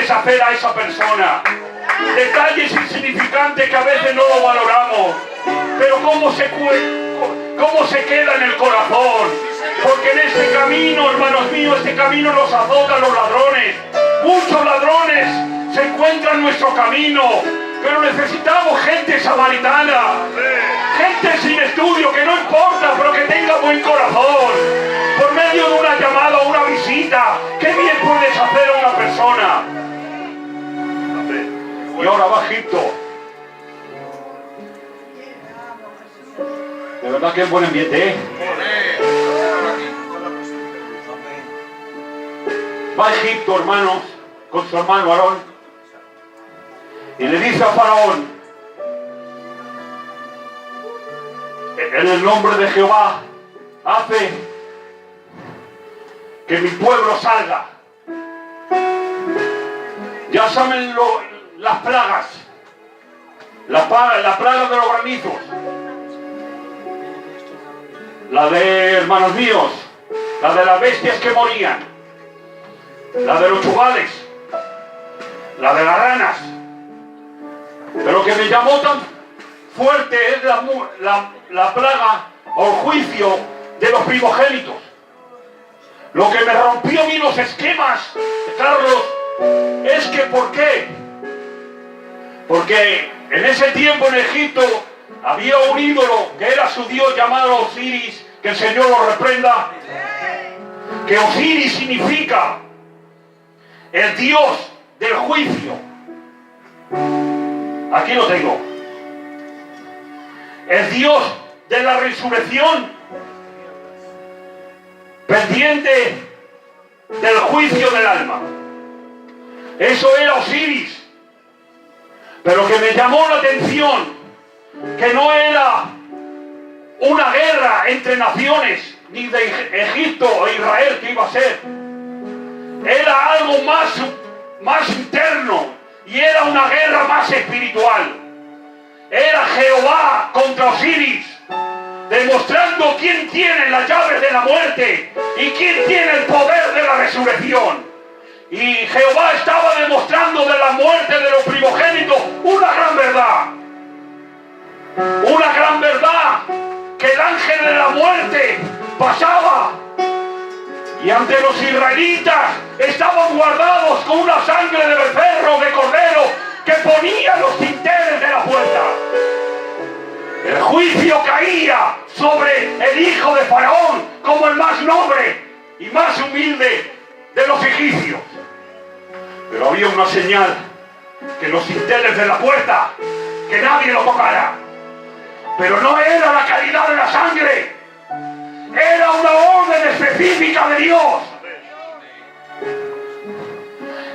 puedes hacer a esa persona. Detalles insignificantes que a veces no lo valoramos. Pero cómo se queda en el corazón. Porque en este camino, hermanos míos, este camino nos azotan los ladrones. Muchos ladrones se encuentran en nuestro camino. Pero necesitamos gente samaritana. Gente sin estudio, que no importa, pero que tenga buen corazón. Por medio de una llamada o una visita, ¿qué bien puedes hacer a una persona? Y ahora va a Egipto. De verdad que es buen ambiente, ¿eh? Va a Egipto, hermanos, con su hermano Aarón, y le dice a Faraón, en el nombre de Jehová, hace que mi pueblo salga. Ya saben las plagas, la plaga de los granizos, la de, hermanos míos, la de las bestias que morían, la de los chugales, la de las ranas. Pero lo que me llamó tan fuerte es la plaga o el juicio de los primogénitos. Lo que me rompió a mí los esquemas, Carlos, es que ¿por qué? Porque en ese tiempo en Egipto había un ídolo que era su dios llamado Osiris, que el Señor lo reprenda. Que Osiris significa el dios del juicio. Aquí lo tengo. El dios de la resurrección, pendiente del juicio del alma. Eso era Osiris. Pero que me llamó la atención, que no era una guerra entre naciones, ni de Egipto o Israel que iba a ser. Era algo más interno, y era una guerra más espiritual. Era Jehová contra Osiris, demostrando quién tiene las llaves de la muerte y quién tiene el poder de la resurrección. Y Jehová estaba demostrando de la muerte de los primogénitos una gran verdad. Una gran verdad, que el ángel de la muerte pasaba y ante los israelitas estaban guardados con una sangre de becerro, de cordero, que ponía los dinteles de la puerta. El juicio caía sobre el hijo de Faraón como el más noble y más humilde de los egipcios. Pero había una señal, que los dinteles de la puerta, que nadie lo tocara. Pero no era la calidad de la sangre, era una orden específica de Dios.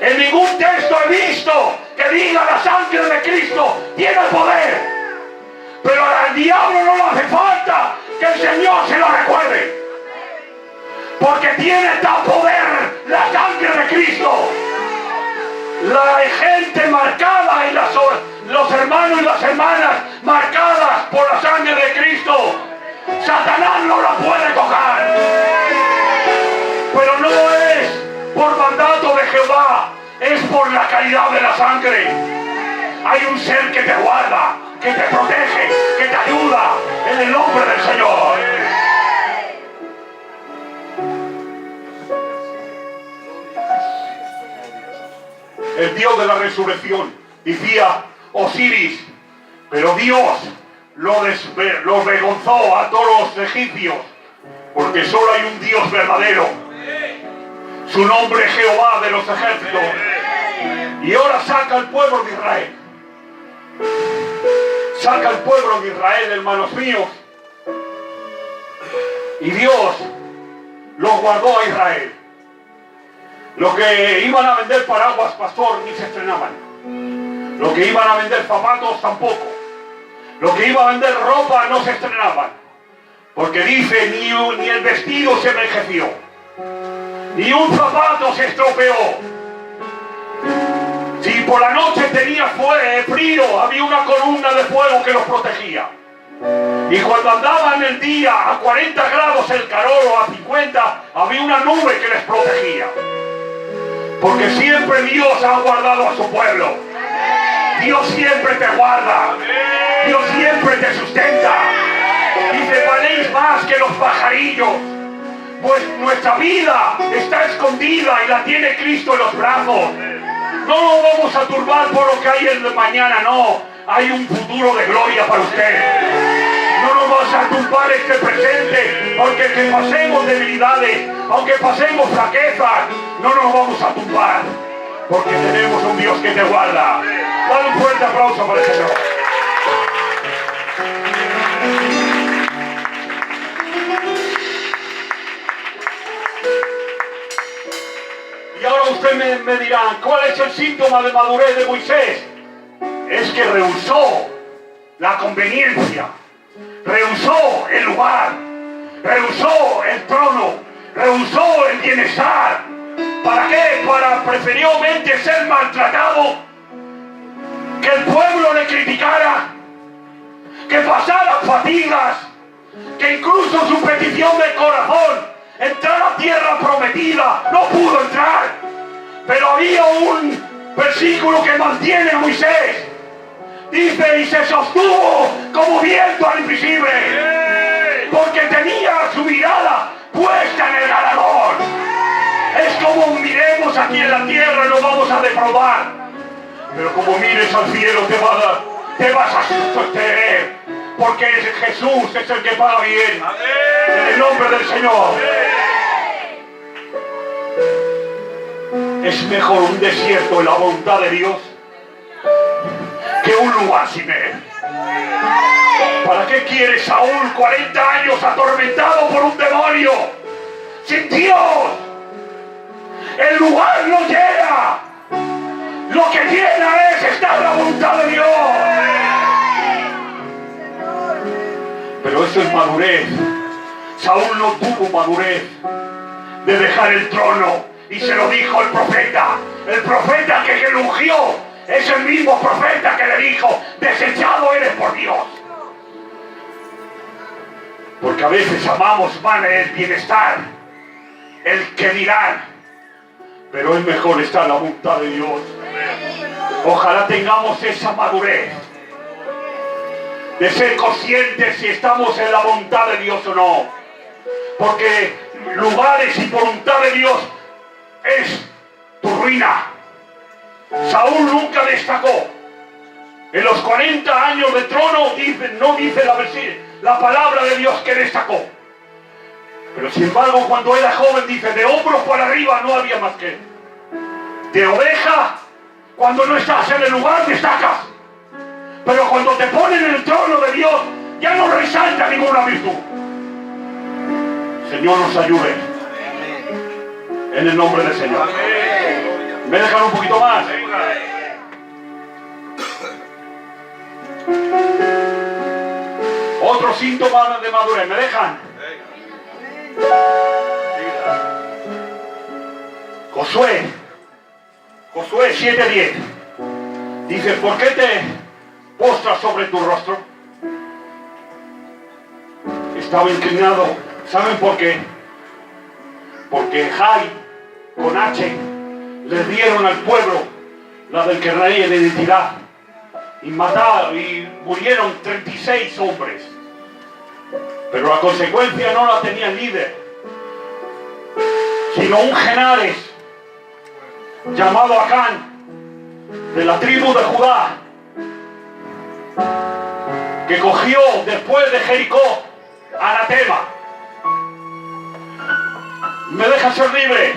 En ningún texto he visto que diga la sangre de Cristo tiene poder. Pero al diablo no le hace falta que el Señor se lo recuerde. Porque tiene tal poder la sangre de Cristo. La gente marcada y los hermanos y las hermanas marcadas por la sangre de Cristo, Satanás no la puede tocar. Pero no es por mandato de Jehová, es por la calidad de la sangre. Hay un ser que te guarda, que te protege, que te ayuda en el nombre del Señor. El Dios de la resurrección decía Osiris, pero Dios los avergonzó a todos los egipcios, porque solo hay un Dios verdadero. Su nombre es Jehová de los ejércitos. Y ahora saca al pueblo de Israel. Saca al pueblo de Israel, hermanos míos. Y Dios los guardó a Israel. Los que iban a vender paraguas, pastor, ni se estrenaban. Los que iban a vender zapatos, tampoco. Los que iban a vender ropa, no se estrenaban. Porque dice, ni el vestido se envejeció, ni un zapato se estropeó. Si por la noche tenía frío, había una columna de fuego que los protegía. Y cuando andaban el día a 40 grados el calor o a 50, había una nube que les protegía. Porque siempre Dios ha guardado a su pueblo. Dios siempre te guarda. Dios siempre te sustenta. Dice, valéis más que los pajarillos. Pues nuestra vida está escondida y la tiene Cristo en los brazos. No nos vamos a turbar por lo que hay en el mañana, no. Hay un futuro de gloria para usted. No nos vamos a turbar este presente, porque que pasemos debilidades, aunque pasemos flaquezas, no nos vamos a turbar, porque tenemos un Dios que te guarda. Dale un fuerte aplauso para el Señor. Y ahora usted me dirá, ¿cuál es el síntoma de madurez de Moisés? Es que rehusó la conveniencia, rehusó el lugar, rehusó el trono, rehusó el bienestar. ¿Para qué? Para preferiblemente ser maltratado, que el pueblo le criticara, que pasara fatigas, que incluso su petición de corazón, entrar a tierra prometida, no pudo entrar. Pero había un versículo que mantiene a Moisés. Dice, y se sostuvo como viento al invisible, porque tenía su mirada puesta en el galardón. Es como miremos aquí en la tierra y nos vamos a defraudar, pero como mires al cielo te vas a sostener, porque Jesús es el que paga bien. En el nombre del Señor. Es mejor un desierto en la voluntad de Dios que un lugar sin él. ¿Para qué quiere Saúl 40 años atormentado por un demonio? Sin Dios. El lugar no llega. Lo que llena es estar en la voluntad de Dios. Pero eso es madurez. Saúl no tuvo madurez de dejar el trono, y se lo dijo el profeta que lo ungió. Es el mismo profeta que le dijo, desechado eres por Dios. Porque a veces amamos más el bienestar, el que dirán, pero es mejor estar en la voluntad de Dios. Ojalá tengamos esa madurez de ser conscientes si estamos en la voluntad de Dios o no. Porque lugares y voluntad de Dios es tu ruina. Saúl nunca destacó. En los 40 años de trono no dice la palabra de Dios que destacó. Pero sin embargo, cuando era joven, dice, de hombros para arriba no había más que él. De oveja, cuando no estás en el lugar, destacas. Pero cuando te ponen en el trono de Dios, ya no resalta ninguna virtud. Señor nos ayude. En el nombre del Señor. ¿Me dejan un poquito más? Otro síntoma de madurez. ¿Me dejan? Josué 7:10 dice, ¿por qué te postras sobre tu rostro? Estaba inclinado. ¿Saben por qué? Porque Jai con H le dieron al pueblo la del que reía la identidad, y mataron y murieron 36 hombres, pero la consecuencia no la tenía el líder, sino un Genares llamado Acán, de la tribu de Judá, que cogió después de Jericó anatema. ¿Me deja ser libre?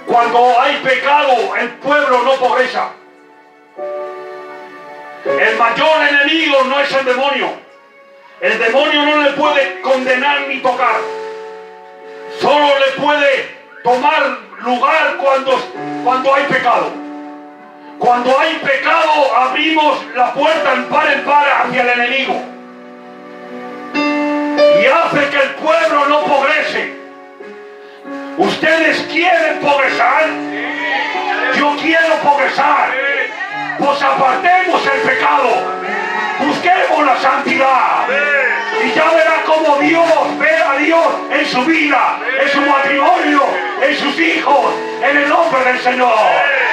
Cuando hay pecado, el pueblo no progresa. El mayor enemigo no es el demonio. El demonio no le puede condenar ni tocar. Solo le puede tomar lugar cuando hay pecado. Cuando hay pecado, abrimos la puerta en par hacia el enemigo. Y hace que el pueblo no progrese. ¿Ustedes quieren progresar? Yo quiero progresar. Pues apartemos el pecado. Busquemos la santidad. Y ya verá cómo Dios ve a Dios en su vida, en su matrimonio, en sus hijos, en el nombre del Señor.